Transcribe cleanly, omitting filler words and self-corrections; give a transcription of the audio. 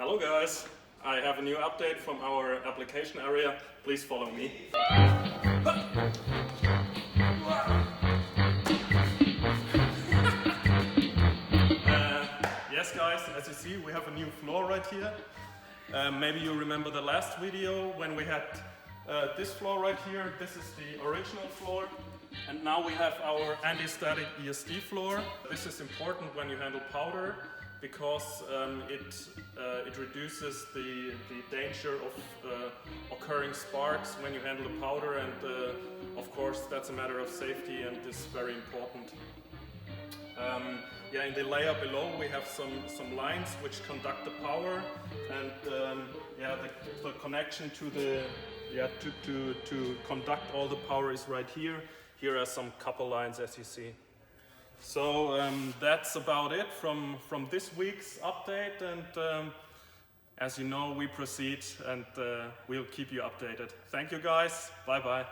Hello guys, I have a new update from our application area. Please follow me. Yes guys, as you see we have a new floor right here. Maybe you remember the last video when we had this floor right here. This is the original floor. And now we have our anti-static ESD floor. This is important when you handle powder because it reduces the danger of occurring sparks when you handle the powder, and of course that's a matter of safety and is very important. In the layer below we have some lines which conduct the power, and the connection to the to conduct all the power is right here. Here are some couple lines, as you see. So that's about it from this week's update, and as you know, we proceed and we'll keep you updated. Thank you guys, bye bye.